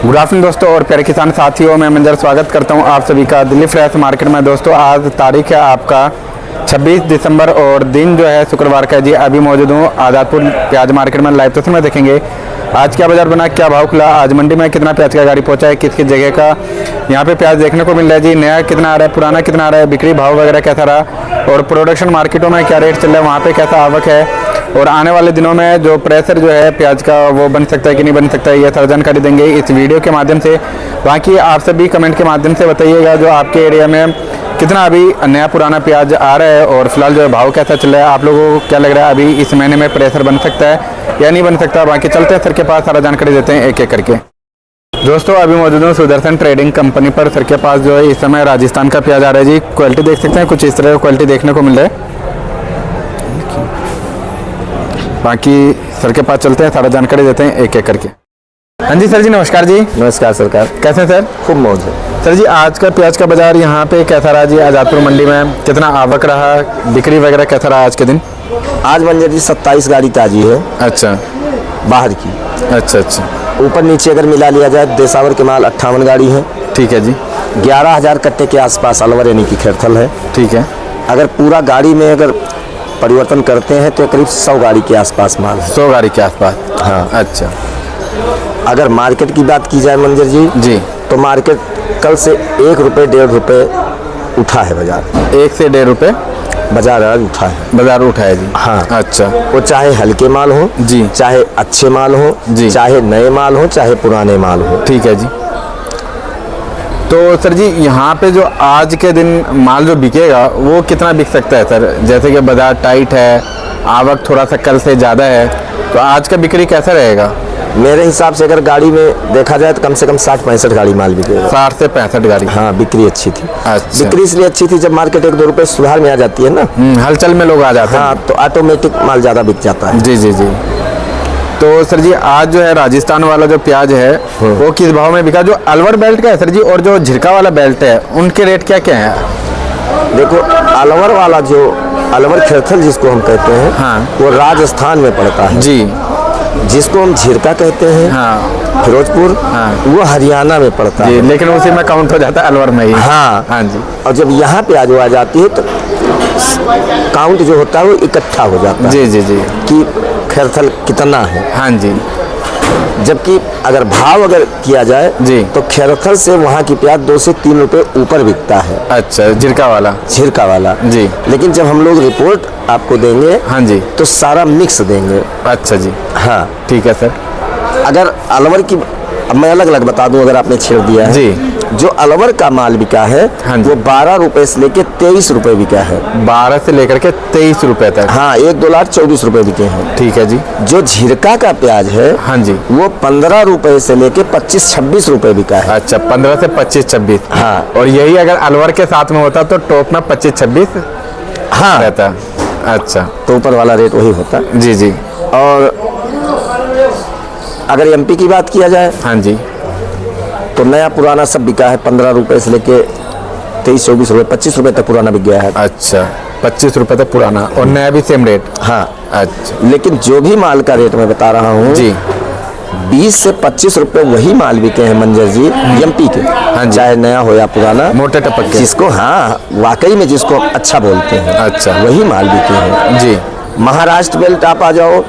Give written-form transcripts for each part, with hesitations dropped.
Good afternoon दोस्तों और प्यारे किसान साथियों, मैं मंजर स्वागत करता हूं आप सभी का दिल्ली फ्रेश मार्केट में। दोस्तों आज तारीख है आपका 26 दिसंबर और दिन जो है शुक्रवार का जी। अभी मौजूद हूं आज़ादपुर प्याज मार्केट में। लाइव तस्वीर में देखेंगे आज क्या बाजार बना, क्या भाव खुला, आज मंडी में कितना प्याज का गाड़ी पहुंचा है, किस किस जगह का यहाँ पे प्याज देखने को मिल रहा है जी। नया कितना आ रहा है, पुराना कितना आ रहा है, बिक्री भाव वगैरह कैसा रहा और प्रोडक्शन मार्केटों में क्या रेट चल रहा है, वहाँ पे कैसा आवक है और आने वाले दिनों में जो प्रेशर जो है प्याज का वो बन सकता है कि नहीं बन सकता है, ये सारी जानकारी देंगे इस वीडियो के माध्यम से। बाकी आप सभी कमेंट के माध्यम से बताइएगा जो आपके एरिया में कितना अभी नया पुराना प्याज आ रहा है और फिलहाल जो है भाव कैसा चल रहा है, आप लोगों को क्या लग रहा है अभी इस महीने में प्रेशर बन सकता है या नहीं बन सकता। बाकी चलते हैं सर के पास, सारा जानकारी देते हैं एक एक करके। दोस्तों अभी मौजूद हूँ सुदर्शन ट्रेडिंग कंपनी पर। सर के पास जो है इस समय राजस्थान का प्याज आ रहा है जी। क्वालिटी देख सकते हैं, कुछ इस तरह की क्वालिटी देखने को मिल रहा है। बाकी सर के पास चलते हैं, सारा जानकारी देते हैं एक एक करके। हाँ जी सर जी, नमस्कार जी। नमस्कार सरकार। कैसे हैं सर? खूब मौज है सर जी। आज का प्याज का बाजार यहाँ पे कैसा रहा जी? आज़ादपुर मंडी में कितना आवक रहा, बिक्री वगैरह कैसा रहा आज के दिन? आज मंजर जी 27 गाड़ी ताजी है। अच्छा, बाहर की। अच्छा अच्छा, ऊपर नीचे अगर मिला लिया जाए देसावर के माल 58 गाड़ी है। ठीक है जी। 11,000 कट्टे के आसपास अलवर यानी कि खेरथल है। ठीक है। अगर पूरा गाड़ी में अगर परिवर्तन करते हैं तो करीब 100 गाड़ी के आसपास माल है। 100 गाड़ी के आसपास? हाँ। अच्छा। अगर मार्केट की बात की जाए मंजर जी तो मार्केट कल से 1 रुपये 1.5 रुपये उठा है बाजार। 1 से 1.5 रुपये बाजार आज उठा है। बाजार उठा है जी। हाँ। अच्छा। वो चाहे हल्के माल हो जी, चाहे अच्छे माल हो जी, चाहे नए माल हो चाहे पुराने माल हो। ठीक है जी। तो सर जी यहाँ पे जो आज के दिन माल जो बिकेगा वो कितना बिक सकता है सर? जैसे कि बाजार टाइट है, आवक थोड़ा सा कल से ज़्यादा है, तो आज का बिक्री कैसा रहेगा? मेरे हिसाब से अगर गाड़ी में देखा जाए तो कम से कम 60-65 गाड़ी माल बिकेगा। 60 से 65 गाड़ी? हाँ, बिक्री अच्छी थी। अच्छा। बिक्री इसलिए अच्छी थी जब मार्केट 1-2 रुपए सुधार में आ जाती है ना, हलचल में लोग आ जाते हैं। हाँ, तो ऑटोमेटिक माल ज़्यादा बिक जाता है। जी जी जी। तो सर जी आज जो है राजस्थान वाला जो प्याज है वो किस भाव में बिका? जो अलवर बेल्ट का है सर जी और जो झिरका वाला बेल्ट है उनके रेट क्या क्या है? देखो, अलवर वाला जो अलवर खेरथल जिसको हम कहते हैं, हाँ, वो राजस्थान में पड़ता है जी। जिसको हम झिरका कहते हैं, हाँ, फिरोजपुर, हाँ, वो हरियाणा में पड़ता जी, है। लेकिन उसी में काउंट हो जाता है अलवर में ही। हाँ हाँ जी। और जब यहाँ पे आज आ जाती है तो काउंट जो होता है वो इकट्ठा हो जाता है। जी जी जी। कि खेरथल कितना है। हाँ जी। जबकि अगर भाव अगर किया जाए जी तो खेरथल से वहाँ की प्याज 2 से 3 रुपए ऊपर बिकता है। अच्छा, झिरका वाला? झिरका वाला जी। लेकिन जब हम लोग रिपोर्ट आपको देंगे, हाँ जी, तो सारा मिक्स देंगे। अच्छा जी। हाँ ठीक है सर। अगर अलवर की, अब मैं अलग अलग बता दूं अगर आपने छेड़ दिया है जी। जो अलवर का माल बिका है, हाँ, वो 12 रुपए से लेके 23 रुपए बिका है। 12 से लेकर के 23 रुपए तक? हाँ, 1-2 लाख 24 रुपए बिके हैं। ठीक है जी। जो झिरका का प्याज है, हाँ जी, वो 15 रुपए से लेके 25-26 रुपए बिका है। अच्छा, 15 से 25-26। हाँ। और यही अगर अलवर के साथ में होता तो टॉप में 25-26 हाँ रहता। अच्छा, तो ऊपर वाला रेट वही होता। जी जी। और अगर एमपी की बात किया जाए, हाँ जी, तो नया पुराना सब बिका है। 15 रुपए से लेके 23-24 रुपए 25 रुपए तक पुराना बिक गया है। अच्छा, 25 रुपए तक पुराना और नया भी सेम रेट? हाँ। अच्छा, लेकिन जो भी माल का रेट मैं बता रहा हूँ जी, 20 से 25 रुपए वही माल बिके हैं मंजर जी एमपी के। हाँ, चाहे नया हो या पुराना, मोटे टपक के, जिसको हाँ वाकई में जिसको अच्छा बोलते हैं, अच्छा, वही माल बिके हैं जी। महाराष्ट्र बेल्ट आप आ जाओ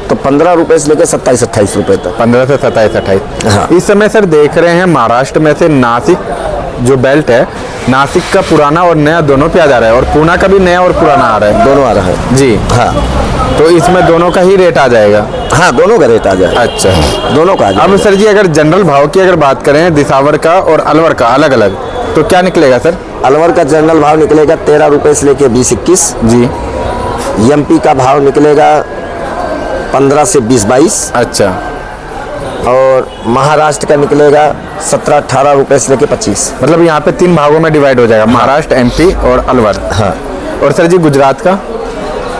तो 15 रुपए से लेकर 27-28 रुपए तक। 15 से 27-28। हाँ। इस समय सर देख रहे हैं महाराष्ट्र में से नासिक जो बेल्ट है, नासिक का पुराना और नया दोनों प्याज आ रहा है और पूना का भी नया और पुराना आ रहा है। दोनों आ रहा है जी। हाँ, तो इसमें दोनों का ही रेट आ जाएगा? हाँ, दोनों का रेट आ जाएगा। अच्छा, दोनों का। अब सर जी अगर जनरल भाव की अगर बात करें दिसावर का और अलवर का अलग अलग, तो क्या निकलेगा सर? अलवर का जनरल भाव निकलेगा 13 रुपए से लेके 20-21 जी। एमपी का भाव निकलेगा 15 से 20-22। अच्छा। और महाराष्ट्र का निकलेगा 17-18 रुपए से लेके 25। मतलब यहाँ पे 3 भागों में डिवाइड हो जाएगा, महाराष्ट्र, एमपी और अलवर। हाँ। और सर जी गुजरात का?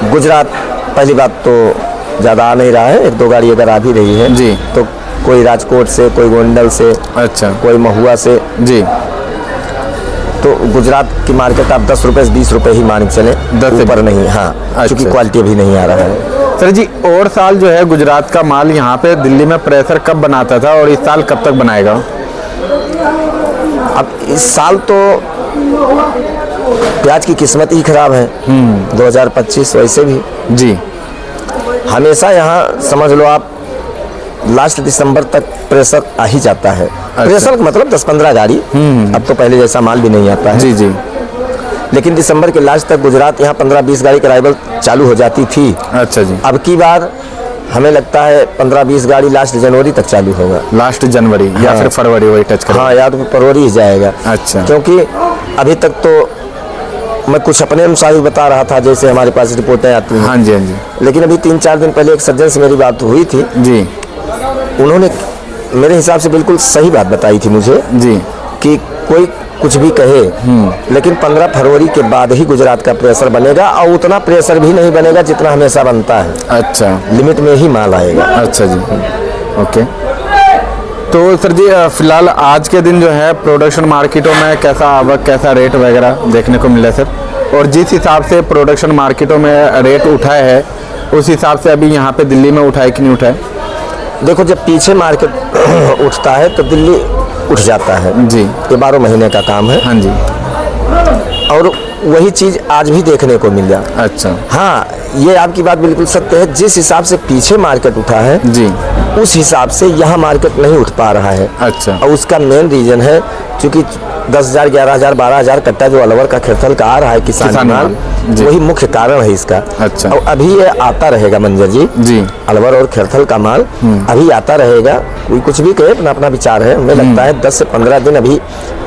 गुजरात पहली बात तो ज़्यादा आ नहीं रहा है, 1-2 गाड़ी अगर आ भी रही है जी, तो कोई राजकोट से, कोई गोंडल से, अच्छा, कोई महुआ से जी। तो गुजरात की मार्केट आप 10 रुपए से 20 रुपए ही मान के चले, 10 ऊपर नहीं। हाँ, क्योंकि क्वालिटी भी नहीं आ रहा है। सर जी, और साल जो है गुजरात का माल यहाँ पे दिल्ली में प्रेशर कब बनाता था और इस साल कब तक बनाएगा? अब इस साल तो प्याज की किस्मत ही खराब है। 2025 वैसे भी जी हमेशा यहाँ समझ लो आप लास्ट दिसंबर तक प्रेशर आ ही जाता है। प्रेशर का मतलब 10-15 गाड़ी। अब तो पहले जैसा माल भी नहीं आता है। जी जी। लेकिन दिसंबर के लास्ट तक गुजरात यहाँ 15-20 गाड़ी की अराइवल चालू हो जाती थी। अच्छा जी। अब की बार हमें लगता है 15-20 गाड़ी लास्ट जनवरी तक चालू होगा। लास्ट जनवरी या फिर फरवरी वही टच करेगा? हाँ, या तो फरवरी ही जाएगा। अच्छा। क्योंकि अभी तक तो मैं कुछ अपने अनुसार ही बता रहा था, जैसे हमारे पास रिपोर्टें आती हैं। हाँ जी हाँ जी। लेकिन अभी 3-4 दिन पहले एक सज्जन से मेरी बात हुई थी जी। उन्होंने मेरे हिसाब से बिल्कुल सही बात बताई थी मुझे जी कि कोई कुछ भी कहे, लेकिन 15 फरवरी के बाद ही गुजरात का प्रेशर बनेगा, और उतना प्रेशर भी नहीं बनेगा जितना हमेशा बनता है। अच्छा, लिमिट में ही माल आएगा। अच्छा जी, ओके। तो सर जी, फिलहाल आज के दिन जो है प्रोडक्शन मार्केटों में कैसा आवक, कैसा रेट वगैरह देखने को मिला सर? और जिस हिसाब से प्रोडक्शन मार्केटों में रेट उठा है उस हिसाब से अभी यहाँ पे दिल्ली में उठाए कि नहीं उठाए? देखो, जब पीछे मार्केट उठता है तो दिल्ली उठ जाता है जी। ये 12 महीने का काम है। हाँ जी। और वही चीज़ आज भी देखने को मिला। अच्छा। हाँ, ये आपकी बात बिल्कुल सत्य है। जिस हिसाब से पीछे मार्केट उठा है जी, उस हिसाब से यहाँ मार्केट नहीं उठ पा रहा है। अच्छा। और उसका मेन रीजन है क्योंकि 10,000, 11,000, 12,000 कट्टा जो अलवर का खेरथल का आ रहा है किसान माल, वही मुख्य कारण है इसका। अच्छा। और अभी ये आता रहेगा मंजर जी, अलवर और खेरथल का माल अभी आता रहेगा। कोई कुछ भी कहे, अपना अपना विचार है। हमें लगता है 10 से 15 दिन अभी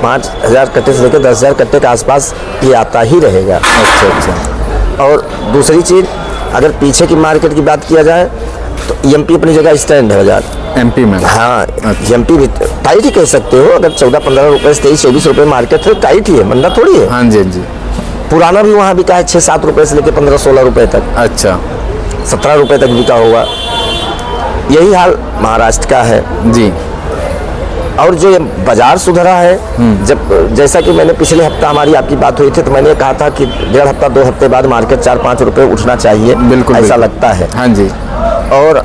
5,000 कट्टे से लेकर 10,000 कट्टे के आसपास ये आता ही रहेगा। अच्छा अच्छा। और दूसरी चीज़, अगर पीछे की मार्केट की बात किया जाए तो एमपी अपनी जगह स्टैंड है बाजार। एमपी में? हाँ, एमपी भी टाइट ही कह सकते हो। अगर 14-15 रुपए से 23-24 रुपए मार्केट है, टाइट ही है, मंदा थोड़ी है। हाँ जी हाँ जी। पुराना भी वहाँ बिका है 6-7 रुपए से लेकर 15-16 रुपए तक। अच्छा। 17 रुपए तक बिका होगा। यही हाल महाराष्ट्र का है जी। और जो ये बाजार सुधरा है, जब जैसा कि मैंने पिछले हफ्ता हमारी आपकी बात हुई थी तो मैंने कहा था कि 1.5 हफ्ता 2 हफ्ते बाद मार्केट 4-5 रुपए उठना चाहिए। बिल्कुल, ऐसा बिल्कुल लगता है। हाँ जी। और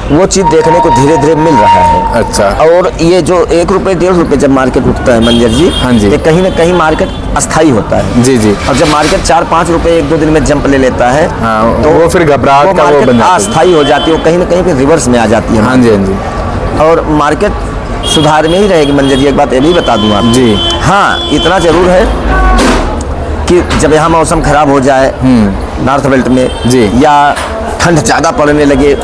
वो चीज़ देखने को धीरे धीरे मिल रहा है। अच्छा। और ये जो 1 रुपए 1.5 रुपए जब मार्केट उठता है मंजर जी, हाँ जी, ये कहीं ना कहीं मार्केट अस्थायी होता है। जी जी। और जब मार्केट 4-5 रुपए 1-2 दिन में जंप ले लेता है, हाँ, तो वो फिर घबराहट का वो बन जाती है, अस्थायी हो जाती है, वो कहीं ना कहीं फिर रिवर्स में आ जाती है। हाँ जी हाँ जी। और मार्केट सुधार में ही रहेगी मंजर जी। एक बात ये भी बता दूं आप जी। हाँ, इतना जरूर है कि जब यहाँ मौसम खराब हो जाए नॉर्थ बेल्ट में जी, या ठंड ज़्यादा पड़ने लगे,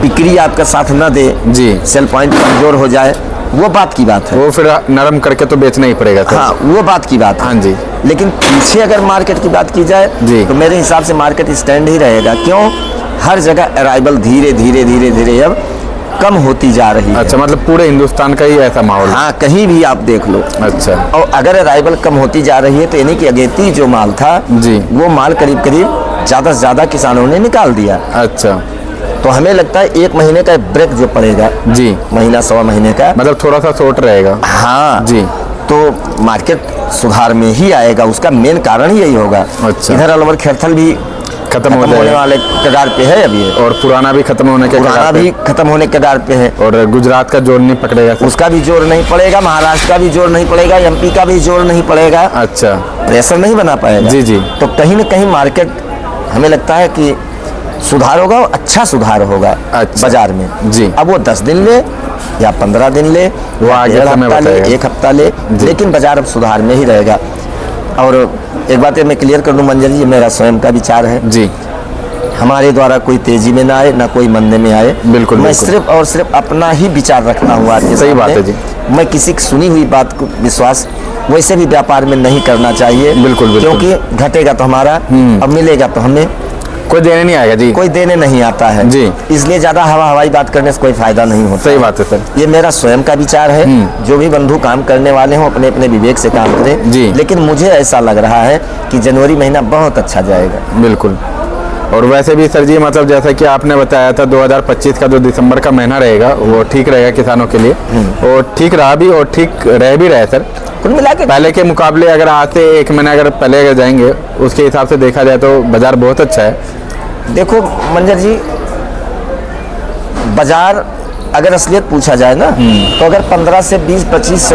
बिक्री आपका साथ न दे जी, सेल पॉइंट कमजोर हो जाए, वो बात की बात है। वो फिर नरम करके तो बेचना ही पड़ेगा। हाँ, वो बात की बात है। हाँ जी। लेकिन पीछे अगर मार्केट की बात की जाए जी, तो मेरे हिसाब से मार्केट स्टैंड ही रहेगा। क्यों? हर जगह अराइवल धीरे धीरे धीरे धीरे अब कम होती जा रही है। अच्छा, मतलब पूरे हिंदुस्तान का ही ऐसा माहौल? हाँ, कहीं भी आप देख लो। अच्छा। और अगर अराइवल कम होती जा रही है तो यानी कि अगेती जो माल था जी, वो माल करीब करीब ज़्यादा से ज़्यादा किसानों ने निकाल दिया। अच्छा। तो हमें लगता है 1 महीने का ब्रेक जो पड़ेगा जी, महीना 1.25 महीने का, मतलब थोड़ा सा शॉर्ट रहेगा। हाँ जी। तो मार्केट सुधार में ही आएगा, उसका मेन कारण ही यही होगा। अच्छा। इधर अलवर खेरथल भी खत्म होने वाले कगार पे है अभी, और पुराना भी खत्म होने के कगार पे है। और गुजरात का जोर नहीं पकड़ेगा, उसका भी जोर नहीं पड़ेगा, महाराष्ट्र का भी जोर नहीं पड़ेगा, एमपी का भी जोर नहीं पड़ेगा। अच्छा। प्रेशर नहीं बना पाएगा जी जी। तो कहीं ना कहीं मार्केट हमें लगता है कि सुधार होगा, और अच्छा सुधार होगा। अच्छा। बाजार में जी। अब वो 10 दिन ले या 15 दिन ले, वो आगे हफ्ता ले, 1 हफ्ता ले, लेकिन बाजार अब सुधार में ही रहेगा। और एक बात मैं क्लियर कर दूं मंजर जी, ये मेरा स्वयं का विचार है जी। हमारे द्वारा कोई तेजी में ना आए, ना कोई मंदे में आए। बिल्कुल। मैं सिर्फ और सिर्फ अपना ही विचार रखता हूँ आपके सामने। सही बात है जी। मैं किसी की सुनी हुई बात को विश्वास वैसे भी व्यापार में नहीं करना चाहिए। बिल्कुल, क्योंकि घटेगा तो हमारा, अब मिलेगा तो हमें कोई देने नहीं आएगा जी, कोई देने नहीं आता है जी। इसलिए ज्यादा हवाई बात करने से कोई फायदा नहीं होता। सही बात है सर, ये मेरा स्वयं का विचार है। जो भी बंधु काम करने वाले हों अपने अपने विवेक से काम करें जी। लेकिन मुझे ऐसा लग रहा है कि जनवरी महीना बहुत अच्छा जाएगा। बिल्कुल। और वैसे भी सर जी, मतलब जैसा कि आपने बताया था 2025 का जो दिसंबर का महीना रहेगा वो ठीक रहेगा किसानों के लिए, और ठीक रहा भी और ठीक रह भी रहे सर। कुल मिला के पहले के मुकाबले अगर आज से 1 महीना अगर पहले अगर जाएंगे उसके हिसाब से देखा जाए तो बाजार बहुत अच्छा है। देखो मंजर जी, बाजार अगर असलियत पूछा जाए ना, तो अगर 15 से 20-25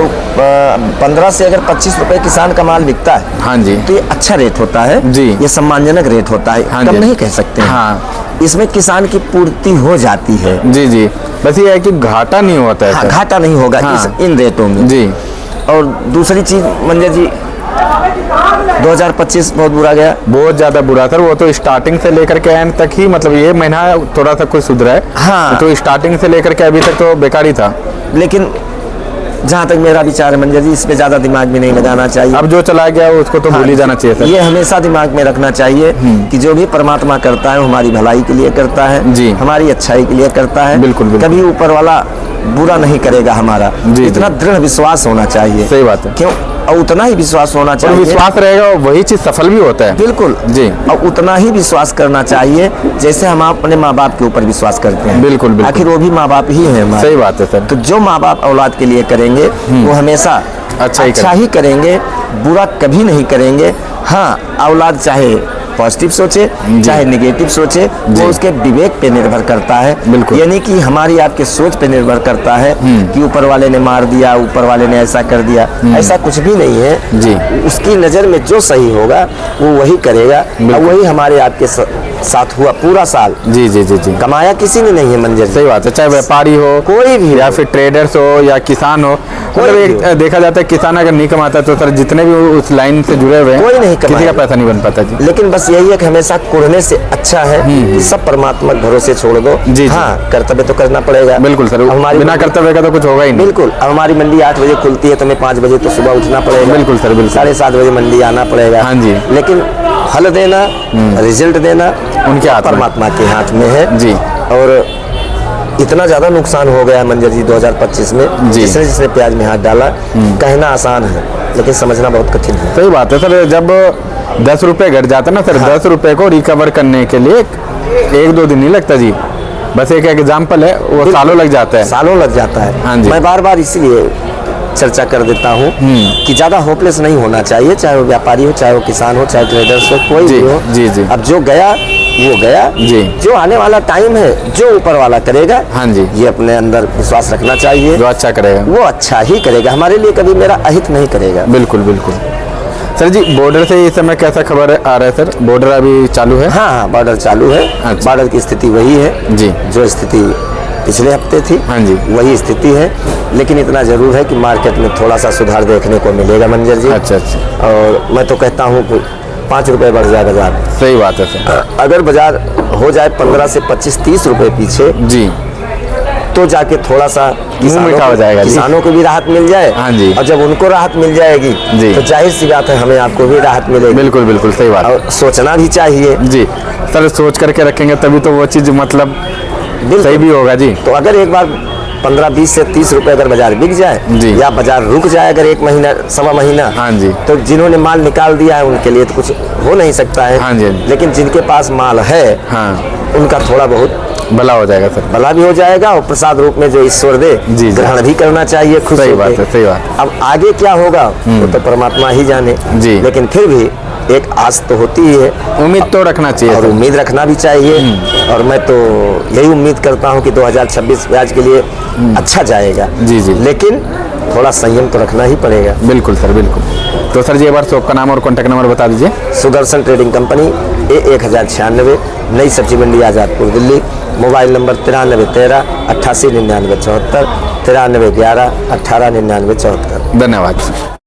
15 से अगर 25 रुपए किसान का माल बिकता है, हाँ जी, तो ये अच्छा रेट होता है जी, ये सम्मानजनक रेट होता है, हाँ कम जी, नहीं कह सकते हैं। हाँ, इसमें किसान की पूर्ति हो जाती है। जी जी, बस ये है कि घाटा नहीं होता है। हाँ, घाटा नहीं होगा हाँ, इन रेटों में जी। और दूसरी चीज मंजर जी, 2025 बहुत बुरा गया, बहुत ज्यादा बुरा था। वो तो स्टार्टिंग से लेकर के एंड तक ही, मतलब ये महीना थोड़ा सा कुछ सुधरा है। हाँ, तो स्टार्टिंग से लेकर के अभी तक तो बेकार ही था। लेकिन जहाँ तक मेरा विचार है मंजर जी, इस पे ज्यादा दिमाग भी नहीं लगाना चाहिए। अब जो चला गया उसको तो भूल ही जाना चाहिए सर। ये हमेशा दिमाग में रखना चाहिए कि जो भी परमात्मा करता है हमारी भलाई के लिए करता है जी, हमारी अच्छाई के लिए करता है। बिल्कुल, बिल्कुल। कभी ऊपर वाला बुरा नहीं करेगा हमारा, जी, इतना दृढ़ विश्वास होना चाहिए। सही बात है। क्यों? और उतना ही विश्वास होना और चाहिए, विश्वास रहेगा वही चीज सफल भी होता है। बिल्कुल जी। और उतना ही विश्वास करना चाहिए जैसे हम अपने माँ बाप के ऊपर विश्वास करते हैं। बिल्कुल, बिल्कुल। आखिर वो भी माँ बाप ही है हमारे। सही बात है सर। तो जो माँ बाप औलाद के लिए करेंगे वो हमेशा अच्छा ही करेंगे, बुरा कभी नहीं करेंगे। हाँ, औलाद चाहे पॉजिटिव सोचे चाहे नेगेटिव सोचे, वो उसके विवेक पे निर्भर करता है। बिल्कुल। यानी कि हमारी आपके सोच पे निर्भर करता है कि ऊपर वाले ने मार दिया, ऊपर वाले ने ऐसा कर दिया, ऐसा कुछ भी नहीं है जी। उसकी नज़र में जो सही होगा वो वही करेगा और वही हमारे आपके साथ हुआ पूरा साल। जी जी जी जी, कमाया किसी ने नहीं है मंजर। सही बात है। चाहे व्यापारी हो, कोई भी या फिर ट्रेडर्स हो या किसान हो, मतलब एक देखा जाता है किसान अगर नहीं कमाता तो सर जितने भी उस लाइन से जुड़े हुए हैं कोई नहीं किसी का पैसा नहीं बन पाता जी। लेकिन बस यही है कि हमेशा कुढ़ने से अच्छा है कि सब परमात्मा के भरोसे छोड़ दो। जी। हाँ, कर्तव्य तो करना पड़ेगा। बिल्कुल सर, बिना कर्तव्य का तो कुछ होगा ही नहीं। बिल्कुल। अब हमारी मंडी 8 बजे खुलती है तो हमें 5 बजे तो सुबह उठना पड़ेगा। बिल्कुल सर, बिल्कुल। 7:30 बजे मंडी आना पड़ेगा। हाँ जी। लेकिन फल देना, रिजल्ट देना उनके हाथ में, परमात्मा के हाथ में है जी। और इतना ज्यादा नुकसान हो गया मंजर जी 2025 में, जिसने जिसने प्याज में हाथ डाला। कहना आसान है लेकिन समझना बहुत कठिन है। सही बात है सर। जब 10 रुपए घट जाता है ना सर, हाँ। 10 रुपए को रिकवर करने के लिए 1-2 दिन नहीं लगता जी। बस एक एग्जाम्पल है, वो सालों लग जाता है। सालों लग जाता है। हाँ जी। मैं बार बार इसीलिए चर्चा कर देता हूँ कि ज्यादा होपलेस नहीं होना चाहिए, चाहे वो व्यापारी हो, चाहे वो किसान हो, चाहे ट्रेडर्स हो, कोई भी हो। जी जी। अब जो गया वो गया जी। जो आने वाला टाइम है जो ऊपर वाला करेगा, हाँ जी, ये अपने अंदर विश्वास रखना चाहिए। जो अच्छा करेगा वो अच्छा ही करेगा, हमारे लिए कभी मेरा अहित नहीं करेगा। बिल्कुल बिल्कुल। सर जी, बॉर्डर से इस समय कैसा खबर आ रहा है सर? बॉर्डर अभी चालू है? हाँ हाँ, बॉर्डर चालू है। अच्छा। बॉर्डर की स्थिति वही है जी, जो स्थिति पिछले हफ्ते थी। हाँ जी, वही स्थिति है। लेकिन इतना जरूर है कि मार्केट में थोड़ा सा सुधार देखने को मिलेगा मंजर जी। अच्छा अच्छा। और मैं तो कहता हूँ कि 5 रुपए बढ़ जाए बाजार। सही बात है सर। अगर बाजार हो जाए 15 से 25-30 रुपए पीछे, जी, तो जाके थोड़ा सा मुंह मीठा हो जाएगा जी। किसानों को भी राहत मिल जाए। हाँ जी। और जब उनको राहत मिल जाएगी जी, तो जाहिर सी बात है हमें आपको भी राहत मिलेगी। बिल्कुल बिल्कुल, सही बात। और सोचना भी चाहिए जी सर, सोच करके रखेंगे तभी तो वो चीज़ मतलब सही भी होगा जी। तो अगर एक बार 15, 20 से 30 रुपए अगर बाजार बिक जाए जी, या बाजार रुक जाए अगर 1 महीना, सवा महीना, हाँ जी, तो जिन्होंने माल निकाल दिया है उनके लिए तो कुछ हो नहीं सकता है। हाँ जी। लेकिन जिनके पास माल है, हाँ, उनका थोड़ा बहुत भला हो जाएगा सर। भला भी हो जाएगा और प्रसाद रूप में जो ईश्वर दे जी, ग्रहण भी करना चाहिए खुश सही होके। बात है, सही बात। अब आगे क्या होगा वो तो परमात्मा ही जाने जी। लेकिन फिर भी एक आस तो होती ही है, उम्मीद तो रखना चाहिए और सर। उम्मीद रखना भी चाहिए। और मैं तो यही उम्मीद करता हूँ कि 2026 प्याज के लिए अच्छा जाएगा। जी जी, लेकिन थोड़ा संयम तो रखना ही पड़ेगा। बिल्कुल सर, बिल्कुल। तो सर जी एक बार शॉप का नाम और कॉन्टैक्ट नंबर बता दीजिए। सुदर्शन ट्रेडिंग कंपनी, A1096, नई सब्जी मंडी आज़ादपुर दिल्ली। Mobile number 9313 88 99 74, 9311 18 99 74। धन्यवाद।